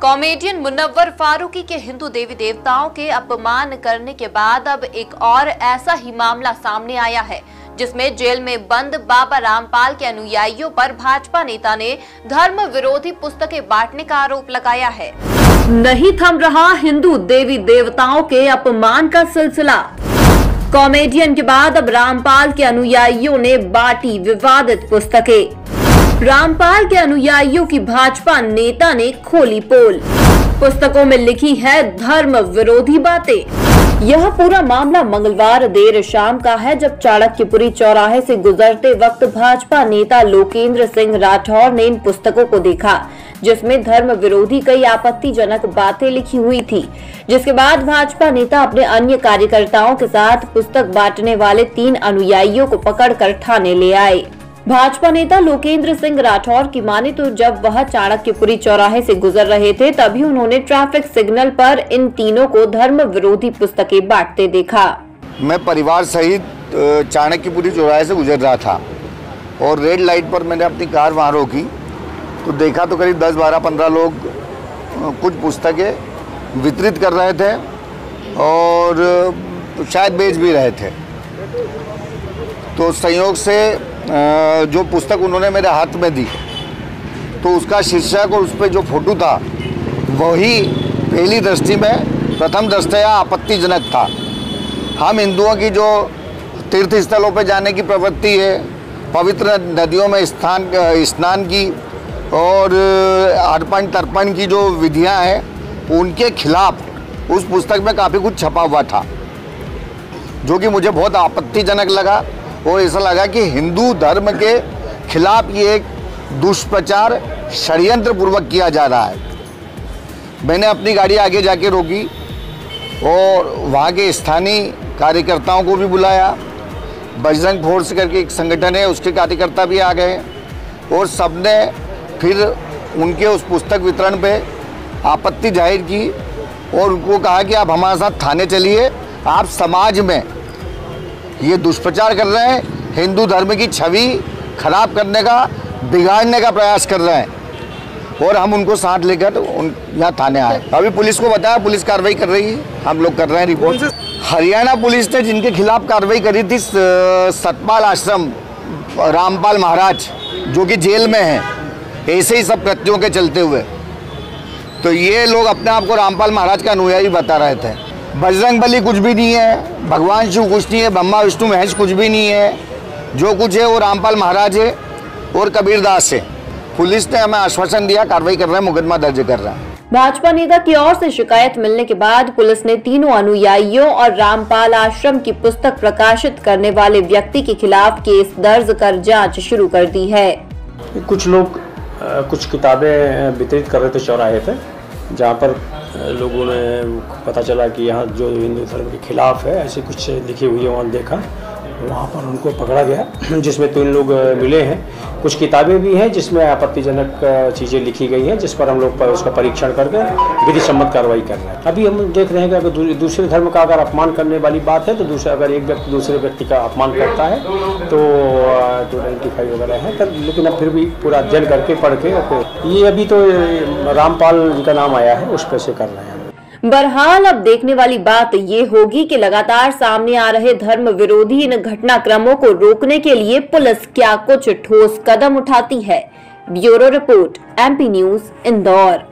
Comedian Munawwar Farooqui के हिंदू देवी देवताओं के अपमान करने के बाद अब एक और ऐसा ही मामला सामने आया है, जिसमें जेल में बंद बाबा रामपाल के अनुयायियों पर भाजपा नेता ने धर्म विरोधी पुस्तकें बांटने का आरोप लगाया है। नहीं थम रहा हिंदू देवी देवताओं के अपमान का सिलसिला। कॉमेडियन के बाद अब रामपाल के अनुयायियों ने बांटी विवादित पुस्तकें। रामपाल के अनुयायियों की भाजपा नेता ने खोली पोल। पुस्तकों में लिखी है धर्म विरोधी बातें। यह पूरा मामला मंगलवार देर शाम का है, जब चाणक्यपुरी चौराहे से गुजरते वक्त भाजपा नेता लोकेंद्र सिंह राठौर ने इन पुस्तकों को देखा, जिसमें धर्म विरोधी कई आपत्तिजनक बातें लिखी हुई थी। जिसके बाद भाजपा नेता अपने अन्य कार्यकर्ताओं के साथ पुस्तक बांटने वाले 3 अनुयायियों को पकड़कर थाने ले आए। भाजपा नेता लोकेंद्र सिंह राठौर की माने तो जब वह चाणक्यपुरी चौराहे से गुजर रहे थे, तभी उन्होंने ट्रैफिक सिग्नल पर इन तीनों को धर्म विरोधी पुस्तकें बांटते देखा। मैं परिवार सहित चाणक्यपुरी चौराहे से गुजर रहा था और रेड लाइट पर मैंने अपनी कार वहाँ रोकी तो देखा तो करीब 10, 12, 15 लोग कुछ पुस्तकें वितरित कर रहे थे और शायद बेच भी रहे थे। तो संयोग से जो पुस्तक उन्होंने मेरे हाथ में दी तो उसका शीर्षक और उस पर जो फोटो था वही पहली दृष्टि में प्रथम दृष्टया आपत्तिजनक था। हम हिंदुओं की जो तीर्थ स्थलों पर जाने की प्रवृत्ति है, पवित्र नदियों में स्नान की और अर्पण तर्पण की जो विधियां हैं, उनके खिलाफ उस पुस्तक में काफ़ी कुछ छपा हुआ था, जो कि मुझे बहुत आपत्तिजनक लगा और ऐसा लगा कि हिंदू धर्म के खिलाफ ये एक दुष्प्रचार षड्यंत्र पूर्वक किया जा रहा है। मैंने अपनी गाड़ी आगे जाके रोकी और वहाँ के स्थानीय कार्यकर्ताओं को भी बुलाया। बजरंग फोर्स करके एक संगठन है, उसके कार्यकर्ता भी आ गए और सबने फिर उनके उस पुस्तक वितरण पे आपत्ति जाहिर की और उनको कहा कि आप हमारे साथ थाने चलिए, आप समाज में ये दुष्प्रचार कर रहे हैं, हिंदू धर्म की छवि खराब करने का, बिगाड़ने का प्रयास कर रहे हैं। और हम उनको साथ लेकर यहाँ थाने आए। अभी पुलिस को बताया, पुलिस कार्रवाई कर रही है, हम लोग कर रहे हैं रिपोर्ट। हरियाणा पुलिस ने जिनके खिलाफ कार्रवाई करी थी, सतपाल आश्रम रामपाल महाराज जो कि जेल में हैं, ऐसे ही सब कृत्यों के चलते हुए, तो ये लोग अपने आप को रामपाल महाराज का अनुयायी बता रहे थे। बजरंग बली कुछ भी नहीं है, भगवान शिव कुछ नहीं है, ब्रह्मा विष्णु महेश कुछ भी नहीं है, जो कुछ है वो रामपाल महाराज है और कबीरदास है। पुलिस ने हमें आश्वासन दिया, कार्रवाई कर रहे हैं, मुकदमा दर्ज कर रहा है। भाजपा नेता की ओर से शिकायत मिलने के बाद पुलिस ने तीनों अनुयायियों और रामपाल आश्रम की पुस्तक प्रकाशित करने वाले व्यक्ति के खिलाफ केस दर्ज कर जाँच शुरू कर दी है। कुछ लोग कुछ किताबें वितरित कर रहे थे चौराहे पे, जहाँ पर लोगों ने पता चला कि यहाँ जो हिंदू धर्म के खिलाफ है ऐसी कुछ लिखी हुई है, वहाँ देखा, वहाँ पर उनको पकड़ा गया, जिसमें 3 लोग मिले हैं। कुछ किताबें भी हैं जिसमें आपत्तिजनक चीज़ें लिखी गई हैं, जिस पर हम लोग उसका परीक्षण करके विधि सम्मत कार्रवाई कर रहे हैं। अभी हम देख रहे हैं कि अगर दूसरे धर्म का अगर अपमान करने वाली बात है तो अगर एक व्यक्ति दूसरे व्यक्ति का अपमान करता है तो 295 वगैरह है, तब लेकिन अब फिर भी पूरा अध्ययन करके पढ़ के ये अभी तो रामपाल जी का नाम आया है, उस पर से कर रहे हैं। बहरहाल अब देखने वाली बात ये होगी कि लगातार सामने आ रहे धर्म विरोधी इन घटनाक्रमों को रोकने के लिए पुलिस क्या कुछ ठोस कदम उठाती है। Bureau report, MP news, Indore.